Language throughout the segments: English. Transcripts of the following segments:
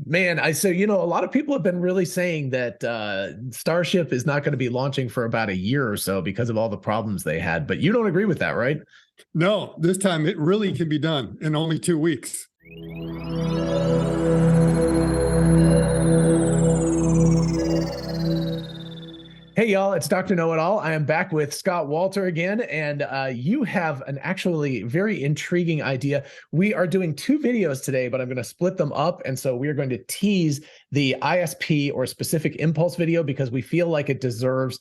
Man, a lot of people have been really saying that Starship is not going to be launching for about a year or so because of all the problems they had. But you don't agree with that, right? No, this time it really can be done in only 2 weeks. Hey, y'all, it's Dr. Know-It-All. I am back with Scott Walter again, and you have an actually very intriguing idea. We are doing 2 videos today, but I'm going to split them up, and so we are going to tease the ISP or specific impulse video because we feel like it deserves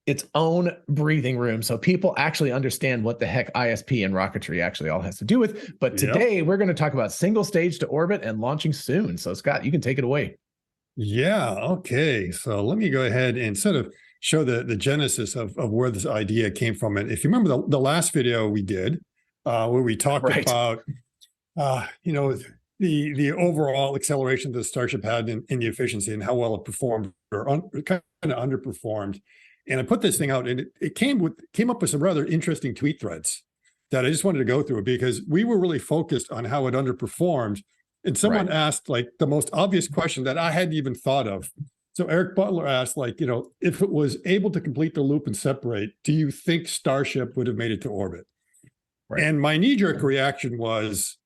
its own breathing room so people actually understand what the heck ISP and rocketry actually all has to do with. But today we're going to talk about single stage to orbit and launching soon. So Scott, you can take it away. Yeah, okay. So let me go ahead and sort of show the genesis of where this idea came from. And if you remember the last video we did, where we talked about, the overall acceleration that the Starship had in the efficiency and how well it performed or kind of underperformed. And I put this thing out, and it came up with some rather interesting tweet threads that I just wanted to go through because we were really focused on how it underperformed. And someone asked like the most obvious question that I hadn't even thought of. So Eric Butler asked, if it was able to complete the loop and separate, do you think Starship would have made it to orbit? Right. And my knee-jerk reaction was,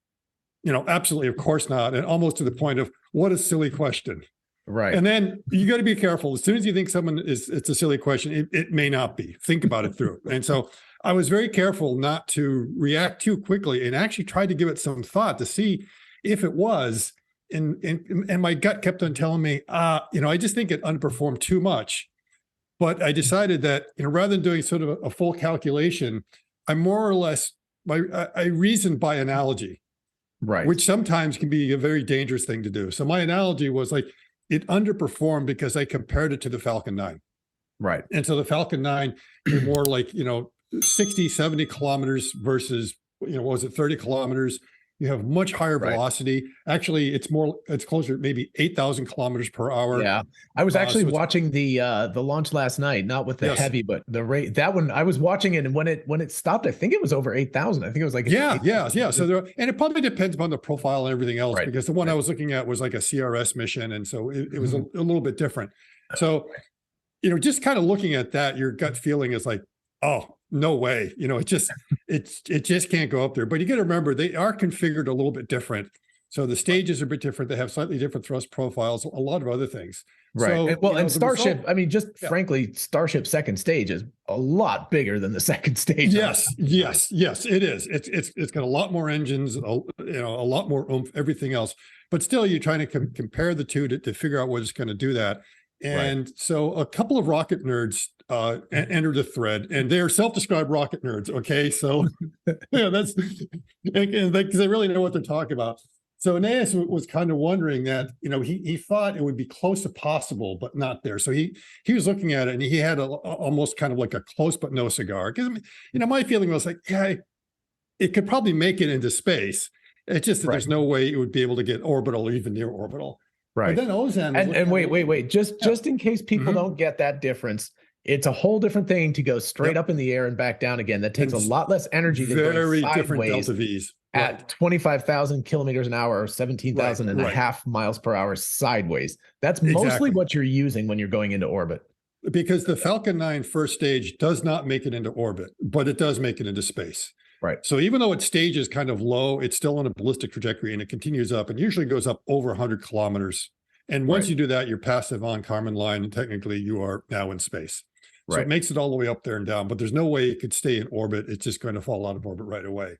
absolutely, of course not. And almost to the point of, what a silly question. Right. And then you got to be careful. As soon as you think it's a silly question, it may not be. Think about it through. And so I was very careful not to react too quickly and actually tried to give it some thought to see if it was. And my gut kept on telling me, I just think it underperformed too much. But I decided that, rather than doing sort of a full calculation, I more or less, I reasoned by analogy, right? Which sometimes can be a very dangerous thing to do. So my analogy was like, it underperformed because I compared it to the Falcon 9. Right. And so the Falcon 9 is more like, 60, 70 kilometers versus, what was it, 30 kilometers? You have much higher velocity. Actually, it's closer to maybe 8,000 kilometers per hour. Yeah. I was actually watching the launch last night, not with the heavy, but the rate. That one, I was watching it, and when it stopped, I think it was over 8,000. I think it was like yeah. So and it probably depends upon the profile and everything else, because the one I was looking at was like a CRS mission, and so it was a little bit different. So, just kind of looking at that, your gut feeling is like, oh, no way. It just can't go up there. But you got to remember, they are configured a little bit different. So the stages are a bit different. They have slightly different thrust profiles, a lot of other things. Right. So, and Starship, frankly, Starship's second stage is a lot bigger than the second stage. Yes, it is. It's got a lot more engines, a lot more oomph, everything else. But still, you're trying to compare the two to figure out what is going to do that. And so a couple of rocket nerds entered the thread, and they're self-described rocket nerds. Okay, so that's because they really know what they're talking about. So Aeneas was kind of wondering that he thought it would be close to possible, but not there. So he was looking at it, and he had almost kind of like a close but no cigar. Because my feeling was like, it could probably make it into space. It's just that there's no way it would be able to get orbital or even near orbital. Right. But then Ozan and wait. Just in case people don't get that difference, it's a whole different thing to go straight up in the air and back down again. That takes a lot less energy than going sideways delta V's at 25,000 kilometers an hour or 17,000 and a half miles per hour sideways. That's mostly what you're using when you're going into orbit. Because the Falcon 9 first stage does not make it into orbit, but it does make it into space. Right. So even though its stage is kind of low, it's still on a ballistic trajectory, and it continues up and usually goes up over 100 kilometers. And once you do that, you're past the von Karman line, and technically you are now in space. So it makes it all the way up there and down, but there's no way it could stay in orbit. It's just going to fall out of orbit right away.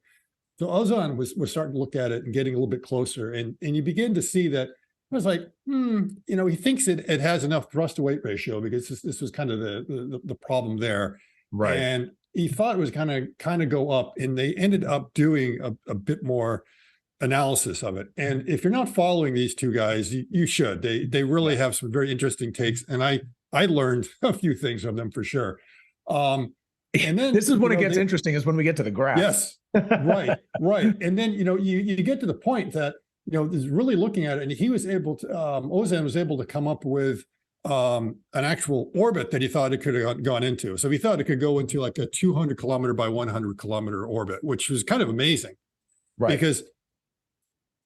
So Ozan was starting to look at it and getting a little bit closer, and you begin to see that I was like, he thinks it has enough thrust to weight ratio, because this was kind of the problem there. Right. And he thought it was kind of go up, and they ended up doing a bit more analysis of it. And if you're not following these two guys, you should. They really have some very interesting takes, and I learned a few things from them for sure. And then this is when it gets interesting, is when we get to the graph. Yes, right. And then you get to the point that is really looking at it, and he was able to Ozan was able to come up with an actual orbit that he thought it could have gone into. So he thought it could go into like a 200 kilometer by 100 kilometer orbit, which was kind of amazing. Right. Because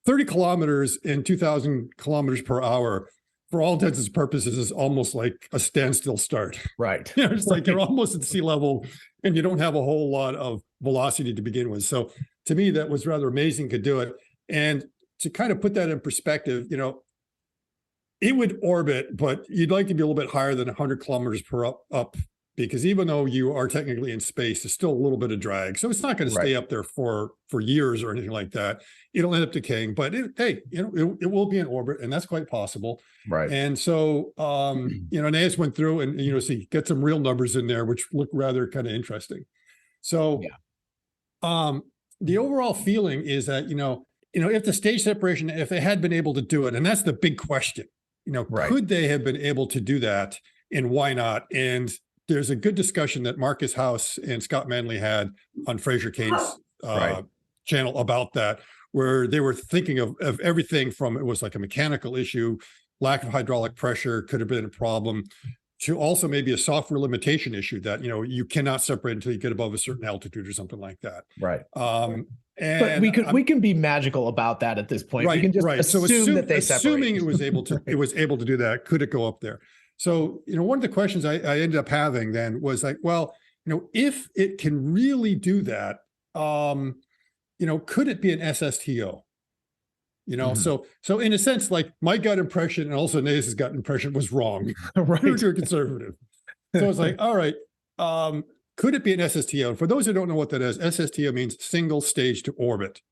30 kilometers and 2,000 kilometers per hour, for all intents and purposes, is almost like a standstill start. Right. It's like you're almost at sea level and you don't have a whole lot of velocity to begin with. So to me, that was rather amazing to do it. And to kind of put that in perspective, it would orbit, but you'd like to be a little bit higher than 100 kilometers per up, because even though you are technically in space, there's still a little bit of drag. So it's not going to stay up there for years or anything like that. It'll end up decaying, but it will be in orbit, and that's quite possible. Right. And so, Naas went through and, see, get some real numbers in there, which look rather kind of interesting. So, the overall feeling is that, if the stage separation, if they had been able to do it, and that's the big question, could they have been able to do that, and why not? And there's a good discussion that Marcus House and Scott Manley had on Fraser Cain's channel about that, where they were thinking of everything from, it was like a mechanical issue, lack of hydraulic pressure could have been a problem, to also maybe a software limitation issue that, you cannot separate until you get above a certain altitude or something like that. Right. And but we can be magical about that at this point. We can just assume that they separate. Assuming it was able to do that, could it go up there? So, one of the questions I ended up having then was like, well, if it can really do that, could it be an SSTO? So in a sense, like my gut impression and also Naas's gut impression was wrong. Right. We were too conservative. So it's like, all right, could it be an SSTO? And for those who don't know what that is, SSTO means single stage to orbit.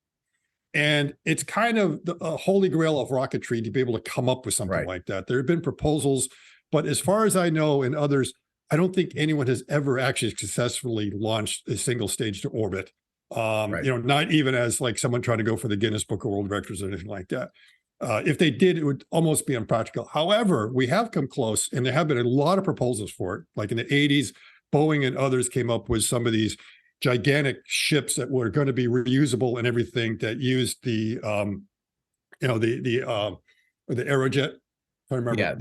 And it's kind of the holy grail of rocketry to be able to come up with something like that. There have been proposals, but as far as I know, and others, I don't think anyone has ever actually successfully launched a single stage to orbit. Not even as like someone trying to go for the Guinness Book of World Records or anything like that. If they did, it would almost be impractical. However, we have come close, and there have been a lot of proposals for it. Like in the 80s, Boeing and others came up with some of these gigantic ships that were going to be reusable and everything, that used the Aerojet. I remember. Yeah,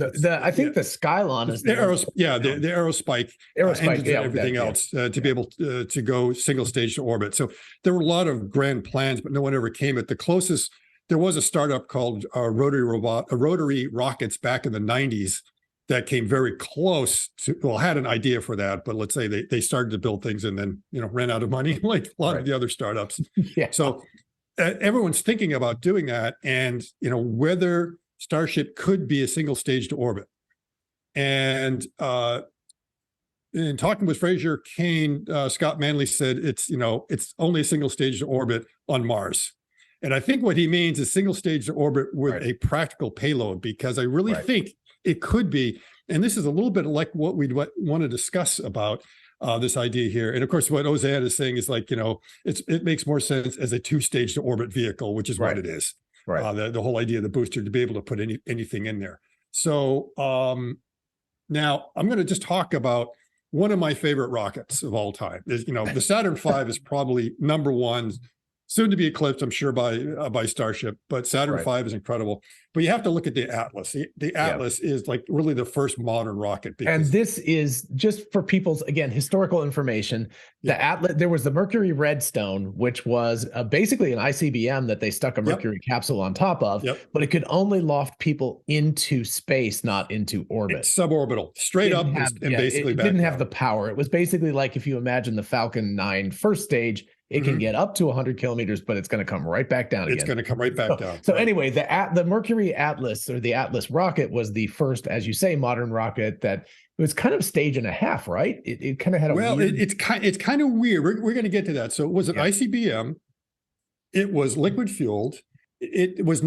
I think the Skylon is the Aerospike engines and everything else to be able to go single stage to orbit. So there were a lot of grand plans, but no one ever came at the closest. There was a startup called Rotary Rockets back in the 90s that came very close to, had an idea for that, but let's say they started to build things and then ran out of money, like a lot of the other startups. So everyone's thinking about doing that, and whether Starship could be a single stage to orbit. And in talking with Fraser Cain, Scott Manley said it's only a single stage to orbit on Mars. And I think what he means is single stage to orbit with a practical payload, because I really think it could be, and this is a little bit like what we'd want to discuss about this idea here. And of course, what Ozan is saying is like, it makes more sense as a two-stage to orbit vehicle, which is what it is. The whole idea of the booster to be able to put anything in there. So now I'm going to just talk about one of my favorite rockets of all time. The Saturn V is probably number one, soon to be eclipsed, I'm sure, by Starship, but Saturn V is incredible. But you have to look at the Atlas. The Atlas is like really the first modern rocket. And this is just for people's, again, historical information. The Atlas, there was the Mercury Redstone, which was basically an ICBM that they stuck a Mercury capsule on top of, but it could only loft people into space, not into orbit. It's suborbital, straight up, and basically it didn't have the power. It was basically like if you imagine the Falcon 9 first stage. It can get up to 100 kilometers, but it's going to come right back down again. It's going to come right back down. So anyway, the Mercury Atlas, or the Atlas rocket, was the first, as you say, modern rocket that it was kind of stage and a half, right? It kind of had a weird... it's kind of weird. We're going to get to that. So it was an ICBM. It was liquid fueled. It was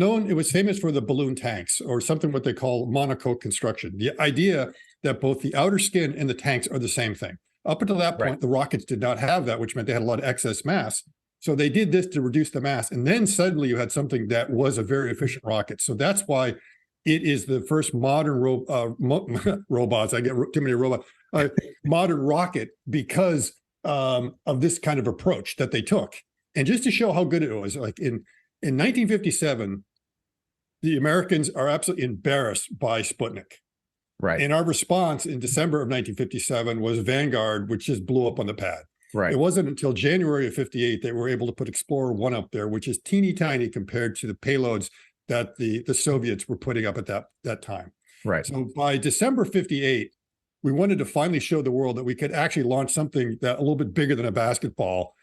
famous for the balloon tanks, or something what they call monocoque construction. The idea that both the outer skin and the tanks are the same thing. Up until that point, the rockets did not have that, which meant they had a lot of excess mass. So they did this to reduce the mass. And then suddenly you had something that was a very efficient rocket. So that's why it is the first modern robots. I get too many robots. Modern rocket, because of this kind of approach that they took. And just to show how good it was, like in 1957, the Americans are absolutely embarrassed by Sputnik. Right. And our response in December of 1957 was Vanguard, which just blew up on the pad. Right. It wasn't until January of 58 they were able to put Explorer 1 up there, which is teeny tiny compared to the payloads that the Soviets were putting up at that time. Right. So by December 58, we wanted to finally show the world that we could actually launch something that a little bit bigger than a basketball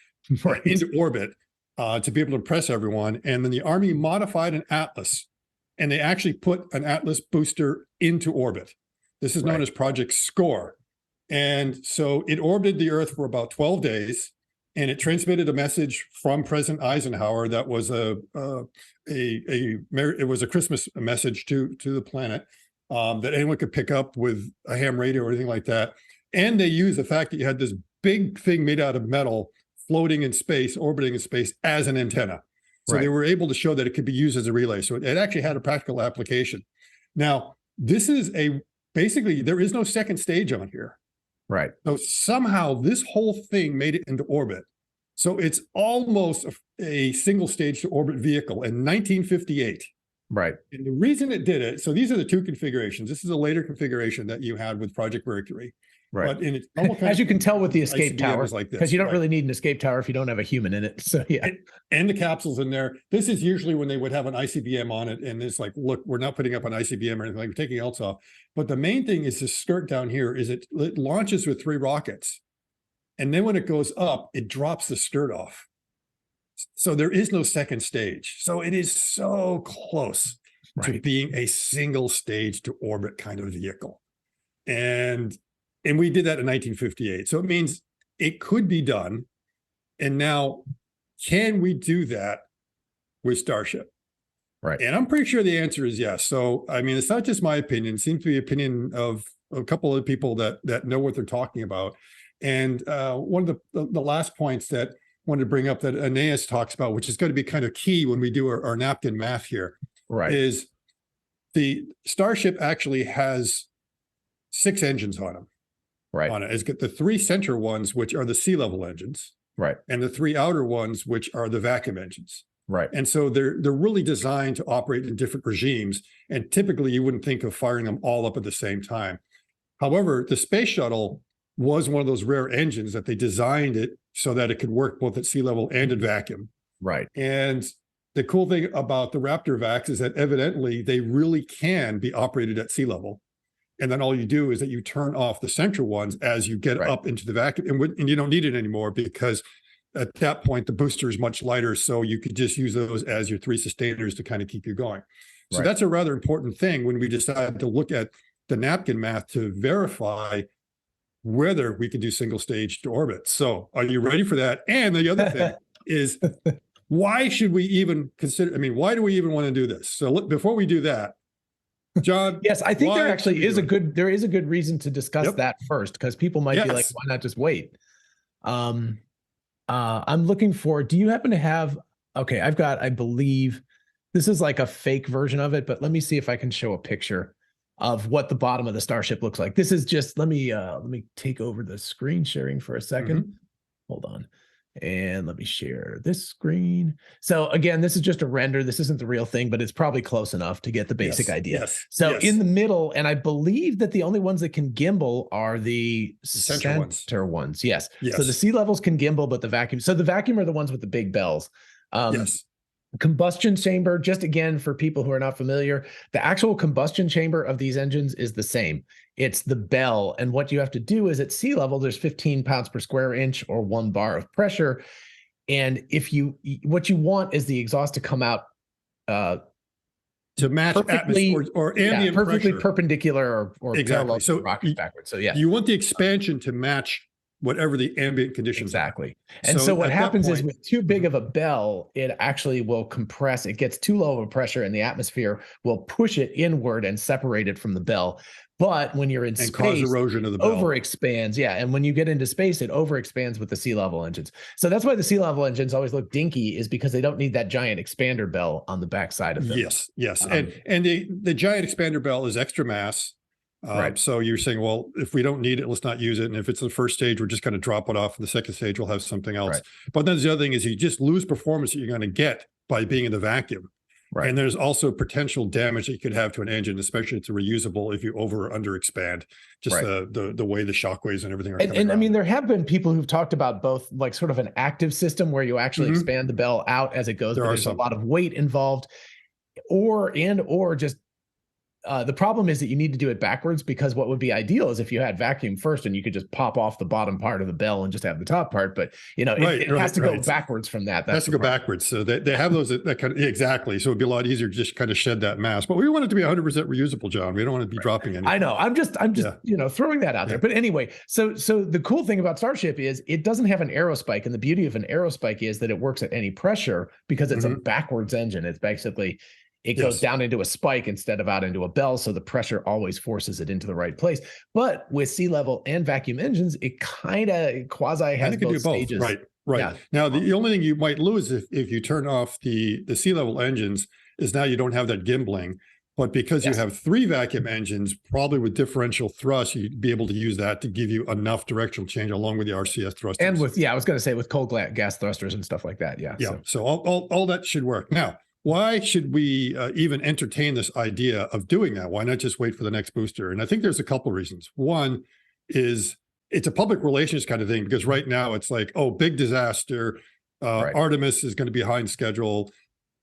into orbit to be able to impress everyone. And then the Army modified an Atlas, and they actually put an Atlas booster into orbit. This is known as Project SCORE. And so it orbited the Earth for about 12 days, and it transmitted a message from President Eisenhower that was it was a Christmas message to the planet that anyone could pick up with a ham radio or anything like that. And they used the fact that you had this big thing made out of metal floating in space, orbiting in space as an antenna. So they were able to show that it could be used as a relay. So it actually had a practical application. Now, this is basically, there is no second stage on here. Right. So somehow this whole thing made it into orbit. So it's almost a single stage to orbit vehicle in 1958. Right. And the reason it did it, so these are the two configurations. This is a later configuration that you had with Project Mercury. Right. But in its as you can tell with the escape tower, like this, because you don't really need an escape tower if you don't have a human in it. So yeah. And the capsules in there. This is usually when they would have an ICBM on it. And it's like, look, we're not putting up an ICBM or anything, like we're taking else off. But the main thing is the skirt down here is it launches with 3 rockets. And then when it goes up, it drops the skirt off. So there is no second stage. So it is so close to being a single stage to orbit kind of vehicle. And we did that in 1958. So it means it could be done. And now, can we do that with Starship? Right. And I'm pretty sure the answer is yes. So, I mean, it's not just my opinion. It seems to be the opinion of a couple of people that know what they're talking about. And one of the last points that I wanted to bring up that Aeneas talks about, which is going to be kind of key when we do our napkin math here, is the Starship actually has 6 engines on them. On it. It's got the 3 center ones, which are the sea level engines, and the 3 outer ones, which are the vacuum engines. And so they're really designed to operate in different regimes. And typically you wouldn't think of firing them all up at the same time. However, the space shuttle was one of those rare engines that they designed it so that it could work both at sea level and at vacuum. And the cool thing about the Raptor vacs is that evidently they really can be operated at sea level. And then all you do is that you turn off the central ones as you get up into the vacuum, and you don't need it anymore because at that point, the booster is much lighter. So you could just use those as your 3 sustainers to kind of keep you going. So that's a rather important thing when we decided to look at the napkin math to verify whether we can do single stage to orbit. So are you ready for that? And the other thing is, why should we even consider, I mean, why do we even want to do this? So look, before we do that, John. Yes, I think there actually is a good reason to discuss that first, because people might be like, why not just wait? I'm looking for, do you happen to have, okay, I've got, I believe this is like a fake version of it, but let me see if I can show a picture of what the bottom of the Starship looks like. This is just, let me take over the screen sharing for a second. Hold on. And let me share this screen. So again, this is just a render. This isn't the real thing, but it's probably close enough to get the basic idea. So in the middle, and I believe that the only ones that can gimbal are the center ones. Yes. So the sea levels can gimbal, but the vacuum. So the vacuum are the ones with the big bells. Combustion chamber, just again, for people who are not familiar, the actual combustion chamber of these engines is the same. It's the bell. And what you have to do is at sea level, there's 15 pounds per square inch or 1 bar of pressure. And what you want is the exhaust to come out to match atmosphere or ambient perfectly pressure. Perpendicular or parallel so to rocket backwards. So you want the expansion to match whatever the ambient conditions are. And so what happens is with too big of a bell, it actually will compress. It gets too low of a pressure and the atmosphere will push it inward and separate it from the bell. But when you're in space, cause erosion of the bell. Overexpands. Yeah. And when you get into space, it overexpands with the sea level engines. So that's why the sea level engines always look dinky, is because they don't need that giant expander bell on the backside of them. Yes. And the giant expander bell is extra mass. So you're saying, well, if we don't need it, let's not use it. And if it's the first stage, we're just going to drop it off. And the second stage, we'll have something else. But then the other thing is you just lose performance that you're going to get by being in the vacuum. Right. And there's also potential damage that you could have to an engine, especially if it's reusable if you over or under expand, just Right. the way the shockwaves and everything are coming And I around. mean, there have been people who've talked about both like sort of an active system where you actually expand the bell out as it goes, but there's a lot of weight involved, or just the problem is that you need to do it backwards, because what would be ideal is if you had vacuum first and you could just pop off the bottom part of the bell and just have the top part. But it has to go backwards from that. That's to go backwards. So they have those that kind of exactly. So it'd be a lot easier to just kind of shed that mass. But we want it to be 100% reusable, John. We don't want to be dropping anything. I know. I'm just throwing that out there. But anyway, so the cool thing about Starship is it doesn't have an aerospike, and the beauty of an aerospike is that it works at any pressure because it's a backwards engine. It's basically it goes down into a spike instead of out into a bell, so the pressure always forces it into the right place. But with sea level and vacuum engines, it kind of quasi has both stages. Right. Yeah. Now, the only thing you might lose if you turn off the sea level engines is now you don't have that gimbling. But because you have 3 vacuum engines, probably with differential thrust, you'd be able to use that to give you enough directional change along with the RCS thrusters. And with I was going to say with cold gas thrusters and stuff like that. Yeah. So all that should work. Now, why should we even entertain this idea of doing that? Why not just wait for the next booster? And I think there's a couple of reasons. One is it's a public relations kind of thing, because right now it's like, oh, big disaster. Artemis is going to be behind schedule.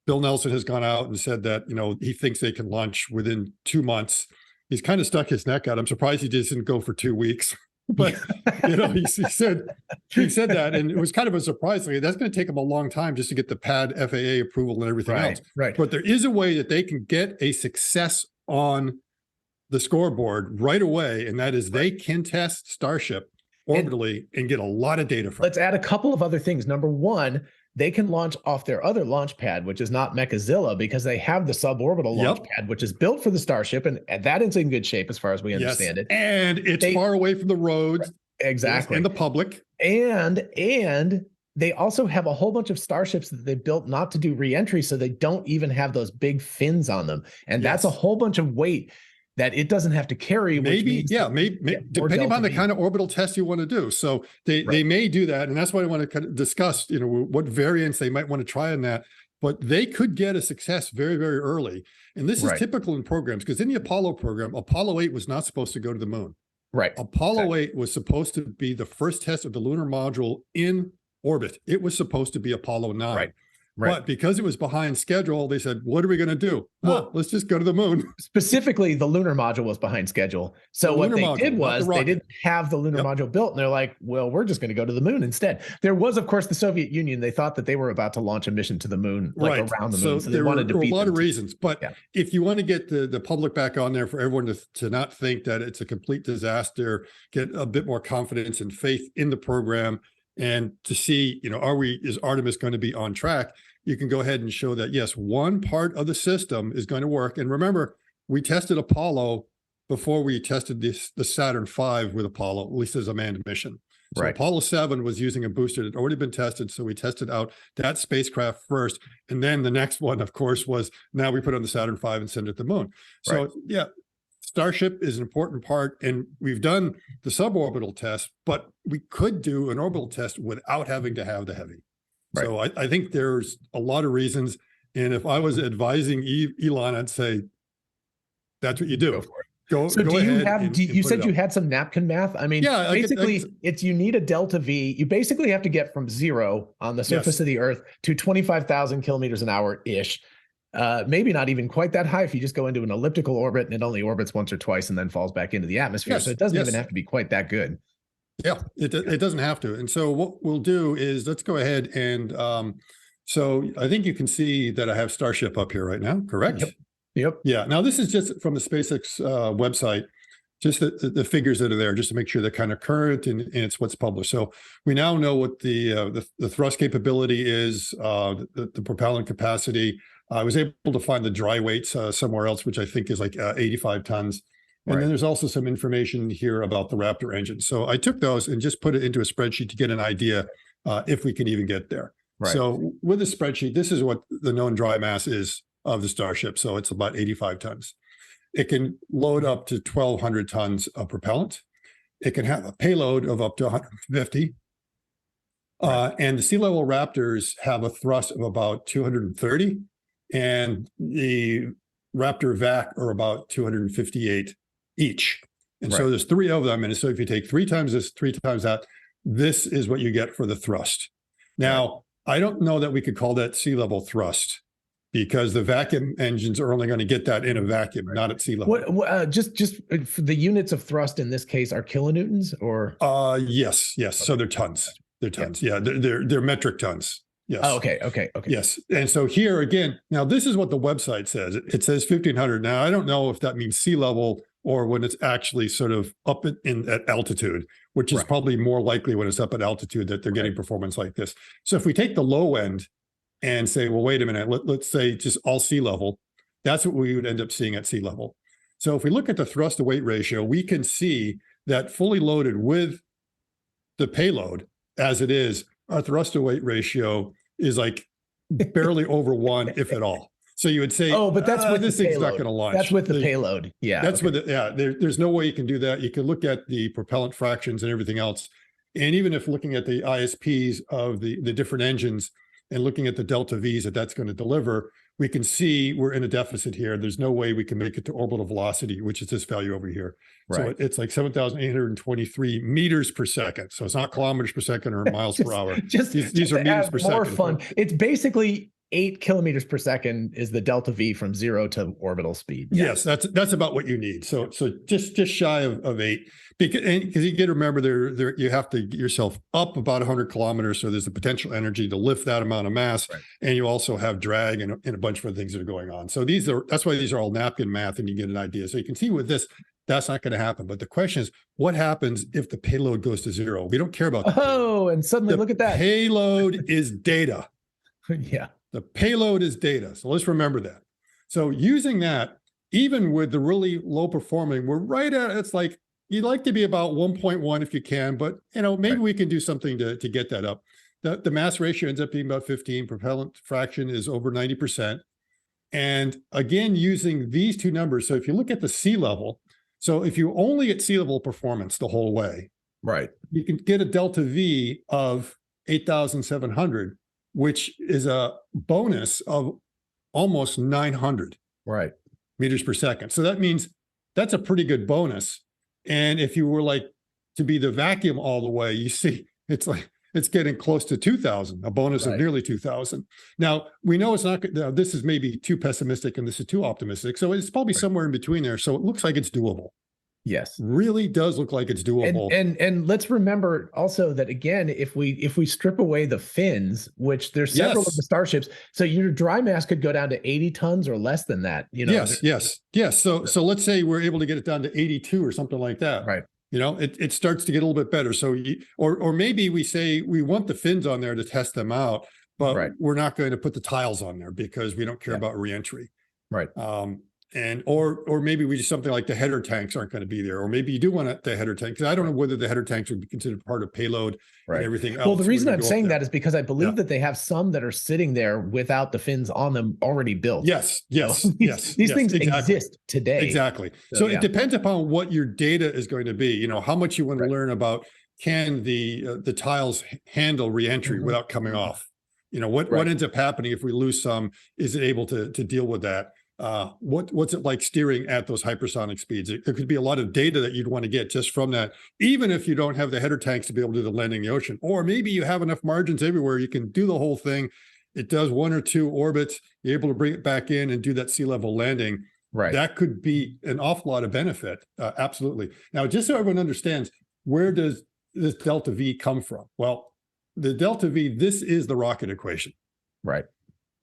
Bill Nelson has gone out and said that, he thinks they can launch within 2 months. He's kind of stuck his neck out. I'm surprised he just didn't go for 2 weeks. But he said that, and it was kind of a surprise. That's going to take him a long time just to get the pad FAA approval and everything else. Right. But there is a way that they can get a success on the scoreboard right away, and that is they can test Starship orbitally and get a lot of data from it. Let's add a couple of other things. Number one, they can launch off their other launch pad, which is not Mechazilla, because they have the suborbital launch pad, which is built for the Starship, and that is in good shape as far as we understand it. And it's far away from the roads. Exactly. And the public. And they also have a whole bunch of Starships that they built not to do reentry, so they don't even have those big fins on them. And that's a whole bunch of weight that it doesn't have to carry. Maybe depending on the kind of orbital test you want to do. So they may do that. And that's why I want to kind of discuss, what variants they might want to try on that. But they could get a success very, very early. And this is typical in programs, because in the Apollo program, Apollo 8 was not supposed to go to the moon. Right. Apollo 8 was supposed to be the first test of the lunar module in orbit. It was supposed to be Apollo 9. Right. But because it was behind schedule, they said, what are we going to do? Well, let's just go to the moon. Specifically, the lunar module was behind schedule. So what they did was they didn't have the lunar module built, and they're like, well, we're just going to go to the moon instead. There was, of course, the Soviet Union. They thought that they were about to launch a mission to the moon, like around the moon. So they wanted to beat a lot of reasons. But if you want to get the public back on there, for everyone to not think that it's a complete disaster, get a bit more confidence and faith in the program, and to see, is Artemis going to be on track? You can go ahead and show that, yes, one part of the system is going to work. And remember, we tested Apollo before we tested the Saturn V with Apollo, at least as a manned mission. So Apollo 7 was using a booster that had already been tested. So we tested out that spacecraft first. And then the next one, of course, was now we put on the Saturn V and send it to the moon. So Starship is an important part, and we've done the suborbital test, but we could do an orbital test without having to have the heavy. So I think there's a lot of reasons. And if I was advising Elon, I'd say, that's what you do. Go ahead. You said you had some napkin math. I mean, basically, you need a delta V. You basically have to get from 0 on the surface of the Earth to 25,000 kilometers an hour ish. Maybe not even quite that high if you just go into an elliptical orbit and it only orbits once or twice and then falls back into the atmosphere. So it doesn't even have to be quite that good. Yeah, it doesn't have to. And so what we'll do is let's go ahead and so I think you can see that I have Starship up here right now, correct? Yep. Yeah. Now this is just from the SpaceX website, just the figures that are there, just to make sure they're kind of current and it's what's published. So we now know what the thrust capability is, the propellant capacity. I was able to find the dry weights somewhere else, which I think is like 85 tons. And then there's also some information here about the Raptor engine. So I took those and just put it into a spreadsheet to get an idea if we can even get there. So with the spreadsheet, this is what the known dry mass is of the Starship. So it's about 85 tons. It can load up to 1,200 tons of propellant. It can have a payload of up to 150. And the sea level Raptors have a thrust of about 230. and the Raptor vac are about 258 each. And so there's 3 of them. And so if you take 3 times this, 3 times that, this is what you get for the thrust. Now, I don't know that we could call that sea level thrust, because the vacuum engines are only going to get that in a vacuum, not at sea level. What just for the units of thrust in this case are kilonewtons, or? Yes. Okay. So they're tons. They're tons. Yeah, they're metric tons. Yes. Oh, okay. Yes. And so here again, now this is what the website says. It says 1500. Now, I don't know if that means sea level or when it's actually sort of up at altitude, which is probably more likely when it's up at altitude that they're getting performance like this. So if we take the low end and say, well, wait a minute, let's say just all sea level, that's what we would end up seeing at sea level. So if we look at the thrust to weight ratio, we can see that fully loaded with the payload as it is, our thrust to weight ratio is like barely over 1, if at all. So you would say, oh, but that's with this thing's not going to launch. That's with the payload. Yeah. That's with it. Yeah. There's no way you can do that. You can look at the propellant fractions and everything else. And even if looking at the ISPs of the different engines and looking at the delta Vs that's going to deliver, we can see we're in a deficit here. There's no way we can make it to orbital velocity, which is this value over here. So it's like 7,823 meters per second. So it's not kilometers per second or miles per hour. These are meters per second. More fun. It's basically 8 kilometers per second is the delta V from 0 to orbital speed. Yeah. Yes, that's about what you need. So just shy of 8, because you get to remember there you have to get yourself up about 100 kilometers. So there's the potential energy to lift that amount of mass, and you also have drag and a bunch of other things that are going on. So that's why these are all napkin math, and you get an idea. So you can see with this, that's not going to happen. But the question is, what happens if the payload goes to 0? We don't care about that. Oh, and suddenly look at that. Payload is data. Yeah. The payload is data. So let's remember that. So using that, even with the really low performing, we're right at, it's like, you'd like to be about 1.1 if you can, but maybe we can do something to get that up. The mass ratio ends up being about 15, propellant fraction is over 90%. And again, using these 2 numbers. So if you look at the sea level, so if you only get sea level performance the whole way, you can get a delta V of 8,700, which is a bonus of almost 900 meters per second. So that means that's a pretty good bonus. And if you were like to be the vacuum all the way, you see it's like it's getting close to 2,000, a bonus of nearly 2,000. Now, we know it's not good. Now, this is maybe too pessimistic and this is too optimistic. So it's probably somewhere in between there. So it looks like it's doable. Yes. Really does look like it's doable. And let's remember also that, again, if we strip away the fins, which there's several of the Starships, so your dry mass could go down to 80 tons or less than that. Yes. So let's say we're able to get it down to 82 or something like that. It starts to get a little bit better. So or maybe we say we want the fins on there to test them out, but we're not going to put the tiles on there because we don't care about reentry. And or maybe we just something like the header tanks aren't going to be there, or maybe you do want the header tank, because I don't know whether the header tanks would be considered part of payload and everything else. Well, the reason I'm saying that is because I believe that they have some that are sitting there without the fins on them already built. Yes. These things exist today. Exactly. So it depends upon what your data is going to be. How much you want to learn about, can the tiles handle reentry without coming off? What ends up happening if we lose some? Is it able to deal with that? What's it like steering at those hypersonic speeds? There could be a lot of data that you'd want to get just from that, even if you don't have the header tanks to be able to do the landing in the ocean. Or maybe you have enough margins everywhere, you can do the whole thing. It does 1 or 2 orbits, you're able to bring it back in and do that sea level landing. That could be an awful lot of benefit. Absolutely. Now, just so everyone understands, where does this delta V come from? Well, the delta V, this is the rocket equation.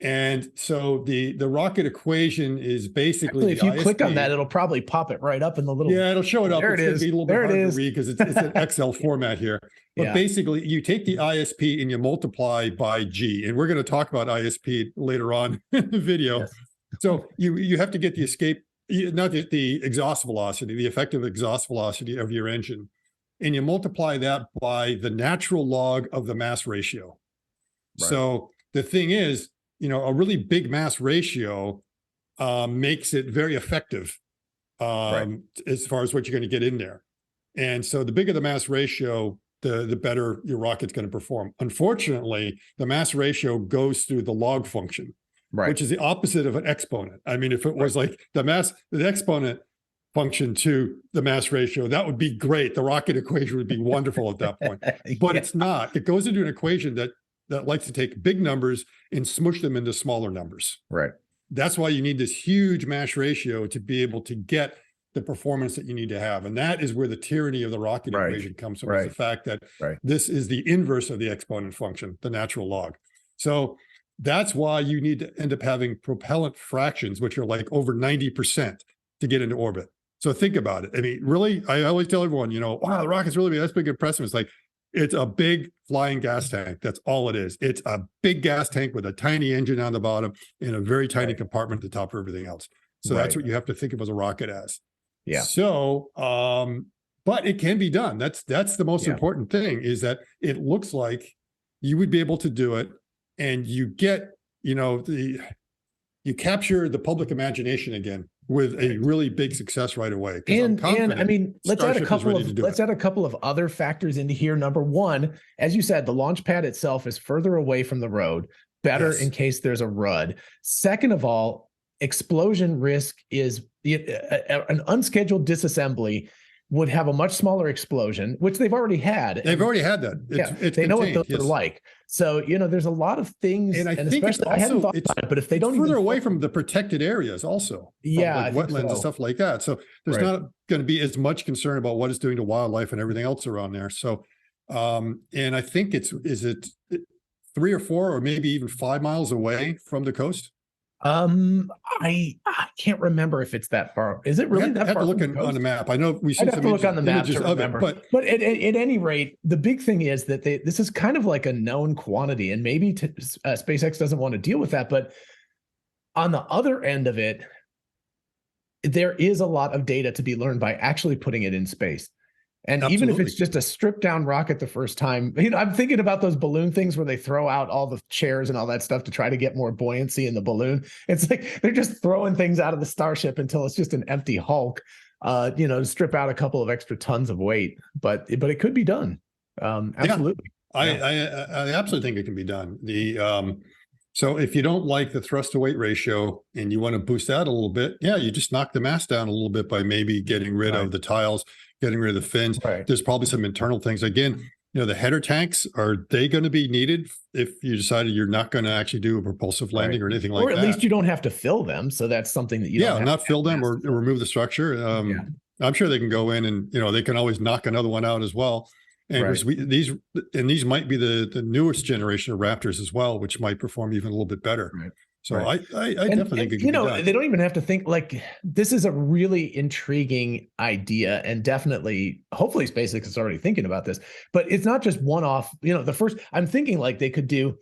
And so the rocket equation is basically, if you click on that, it'll probably pop it right up in the little. Yeah, it'll show it up. There it is. Be a little bit hard to read because it's an Excel format here. But basically, you take the ISP and you multiply by G. And we're going to talk about ISP later on in the video. So you have to get the escape, not the exhaust velocity, the effective exhaust velocity of your engine. And you multiply that by the natural log of the mass ratio. So the thing is, a really big mass ratio makes it very effective as far as what you're going to get in there. And so the bigger the mass ratio, the better your rocket's going to perform. Unfortunately, the mass ratio goes through the log function. which is the opposite of an exponent. I mean, if it was like the exponent function to the mass ratio, that would be great. The rocket equation would be wonderful at that point, but it's not. It goes into an equation that likes to take big numbers and smush them into smaller numbers. Right. That's why you need this huge mass ratio to be able to get the performance that you need to have. And that is where the tyranny of the rocket equation comes from, is the fact that this is the inverse of the exponent function, the natural log. So that's why you need to end up having propellant fractions, which are like over 90% to get into orbit. So think about it. I mean, really, I always tell everyone, wow, the rocket's really big. That's big impressive. It's like, it's a big flying gas tank. That's all it is. It's a big gas tank with a tiny engine on the bottom and a very tiny compartment at the top of everything else. So that's what you have to think of as a rocket as. Yeah. So, but it can be done. That's the most important thing, is that it looks like you would be able to do it, and you get, you capture the public imagination again with a really big success right away. And I mean, let's add a couple of other factors into here. Number one, as you said, the launch pad itself is further away from the road, better in case there's a RUD. Second of all, explosion risk is an unscheduled disassembly would have a much smaller explosion, which they've already had. They've already had that. It's they know what those are like. So, there's a lot of things, and I think especially, I hadn't thought about it, but if they don't further away from the protected areas also, like wetlands and stuff like that. So there's not going to be as much concern about what it's doing to wildlife and everything else around there. So, and I think is it 3 or 4 or maybe even 5 miles away from the coast? I can't remember if it's that far. Is it really that far? I have to look on the map. I know we see some look on the map images of it, but at any rate, the big thing is that this is kind of like a known quantity, and maybe SpaceX doesn't want to deal with that. But on the other end of it, there is a lot of data to be learned by actually putting it in space. And even if it's just a stripped down rocket the first time, I'm thinking about those balloon things where they throw out all the chairs and all that stuff to try to get more buoyancy in the balloon. It's like they're just throwing things out of the Starship until it's just an empty hulk, to strip out a couple of extra tons of weight. But it could be done. Absolutely. Yeah. I absolutely think it can be done. So if you don't like the thrust to weight ratio and you want to boost that a little bit, you just knock the mass down a little bit by maybe getting rid of the tiles, getting rid of the fins. There's probably some internal things. Again, the header tanks, are they going to be needed if you decided you're not going to actually do a propulsive landing or anything like that? Or at least you don't have to fill them. So that's something that you don't have not fill them or remove the structure. I'm sure they can go in and, they can always knock another one out as well. And these might be the newest generation of Raptors as well, which might perform even a little bit better. So I definitely think it can be done. They don't even have to think like this is a really intriguing idea, and definitely, hopefully, SpaceX is already thinking about this. But it's not just one-off. The first, I'm thinking like they could do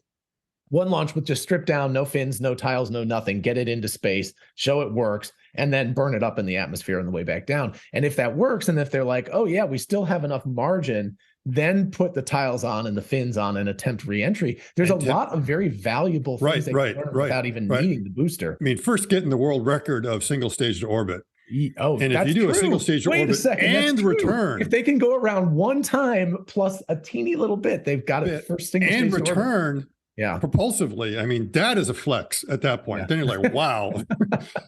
one launch with just strip down, no fins, no tiles, no nothing, get it into space, show it works, and then burn it up in the atmosphere on the way back down. And if that works, and if they're like, oh yeah, we still have enough margin, then put the tiles on and the fins on and attempt re-entry. There's a lot of very valuable things they can learn without even needing the booster. I mean, first getting the world record of single stage to orbit. And if you do a single stage to orbit and return, if they can go around one time plus a teeny little bit, they've got it first single stage and return. Propulsively. I mean, that is a flex at that point. Then you're like, wow.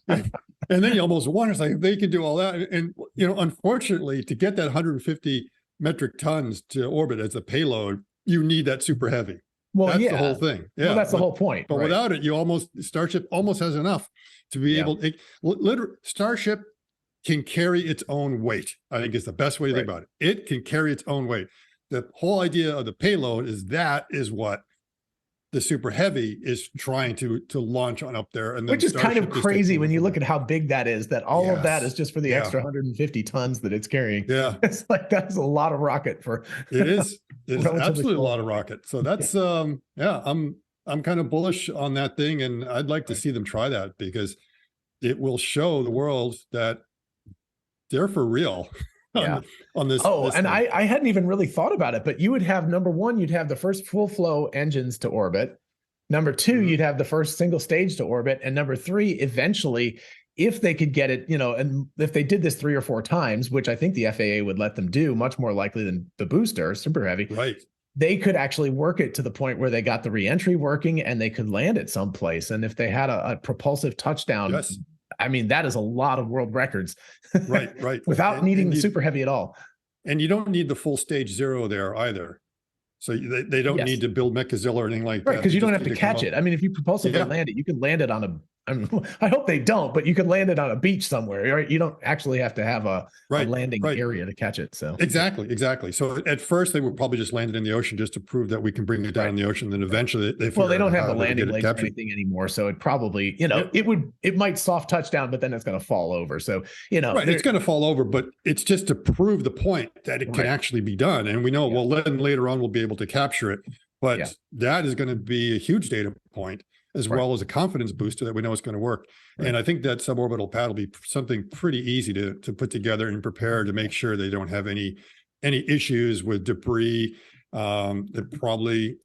And then you almost wonder, it's like, they can do all that. And, unfortunately, to get that 150 metric tons to orbit as a payload, you need that super heavy. Well, that's the whole thing. Well, that's the whole point. But without it, Starship almost has enough to be able to, Starship can carry its own weight. I think is the best way to think about it. It can carry its own weight. The whole idea of the payload is what the super heavy is trying to launch on up there. And then which is kind of crazy when you look at how big that is, that all of that is just for the extra 150 tons that it's carrying. It's like, that's a lot of rocket for it is absolutely a lot of rocket. So that's I'm kind of bullish on that thing, and I'd like to see them try that, because it will show the world that they're for real. On this. I hadn't even really thought about it, but you would have, number one, you'd have the first full flow engines to orbit. Number two, you'd have the first single stage to orbit. And number three, eventually, if they could get it, and if they did this 3 or 4 times, which I think the FAA would let them do, much more likely than the booster, Superheavy. they could actually work it to the point where they got the reentry working and they could land it someplace. And if they had a propulsive touchdown, Yes. I mean, that is a lot of world records. Right, right. Without needing the Super Heavy at all. And you don't need the full stage 0 there either. So they don't need to build Mechazilla or anything like that. Right, because you don't have to catch it. I mean, if you propulsively land it, you can land it on a, I mean, I hope they don't, but you can land it on a beach somewhere, right? You don't actually have to have a landing area to catch it. So exactly. So at first they would probably just land it in the ocean just to prove that we can bring it down in the ocean. Then eventually they don't have the landing legs or anything anymore. So it probably, it might soft touchdown, but then it's going to fall over. So, it's going to fall over, but it's just to prove the point that it can actually be done. And we know, well, then later on we'll be able to capture it. But that is going to be a huge data point, as well as a confidence booster that we know it's going to work. And I think that suborbital pad will be something pretty easy to put together and prepare to make sure they don't have any issues with debris. They probably,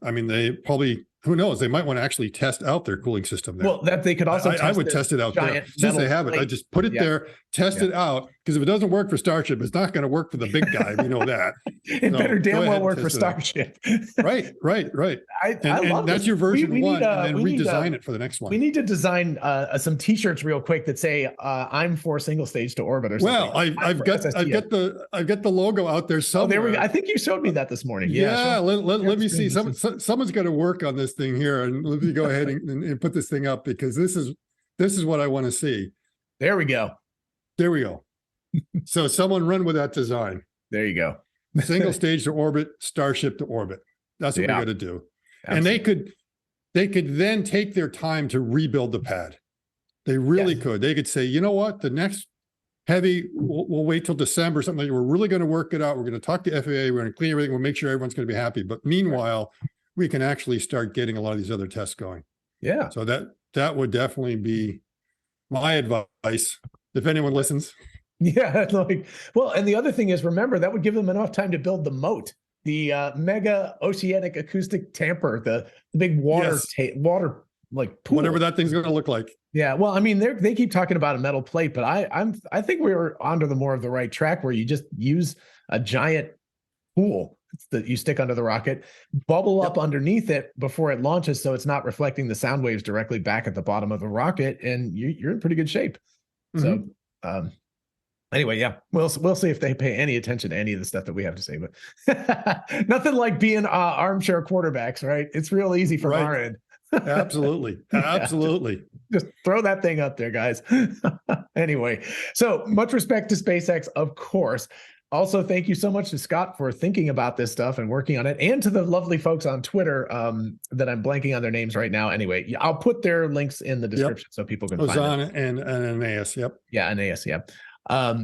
who knows, they might want to actually test out their cooling system there. Well, that they could also I would test it out there. Since they have it, I just put it there, test it out, because if it doesn't work for Starship, it's not going to work for the big guy. We know that. It better damn well work for Starship. Right. And that's your version 1, and then redesign it for the next one. We need to design some T-shirts real quick that say "I'm for single stage to orbit" or something. Well, I've got the logo out there somewhere. Oh, there we go. I think you showed me that this morning. Yeah. Let me see. Someone's got to work on this thing here, and let me go ahead and put this thing up, because this is what I want to see. There we go. So someone run with that design. There you go. Single stage to orbit, Starship to orbit. That's what we got to do. Absolutely. And they could then take their time to rebuild the pad. They really could. They could say, you know what, the next heavy, we'll wait till December, something like that. We're really going to work it out. We're going to talk to FAA. We're going to clean everything. We'll make sure everyone's going to be happy. But meanwhile, we can actually start getting a lot of these other tests going. Yeah. So that would definitely be my advice, if anyone listens. Yeah. And the other thing is, remember, that would give them enough time to build the moat, the mega oceanic acoustic tamper, the big water like pool. Whatever that thing's going to look like. Yeah. Well, I mean, they keep talking about a metal plate, but I think we were onto the more of the right track, where you just use a giant pool that you stick under the rocket, bubble up underneath it before it launches, so it's not reflecting the sound waves directly back at the bottom of the rocket, and you're in pretty good shape. So anyway, we'll see if they pay any attention to any of the stuff that we have to say, but nothing like being armchair quarterbacks, right? It's real easy from our end. Absolutely. Just throw that thing up there, guys. Anyway, so much respect to SpaceX, of course. Also, thank you so much to Scott for thinking about this stuff and working on it, and to the lovely folks on Twitter that I'm blanking on their names right now. Anyway, I'll put their links in the description so people can find them. And Aeneas, Aeneas,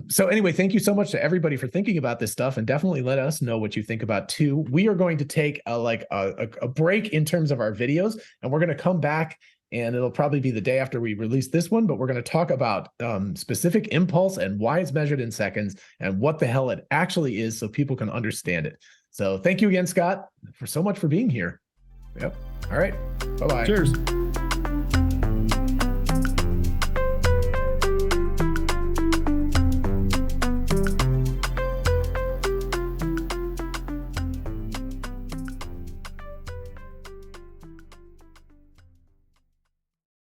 so anyway, thank you so much to everybody for thinking about this stuff, and definitely let us know what you think about too. We are going to take a break in terms of our videos, and we're going to come back, and it'll probably be the day after we release this one, but we're going to talk about specific impulse and why it's measured in seconds and what the hell it actually is, so people can understand it. So thank you again, Scott, for so much for being here. Yep. All right. Bye-bye. Cheers.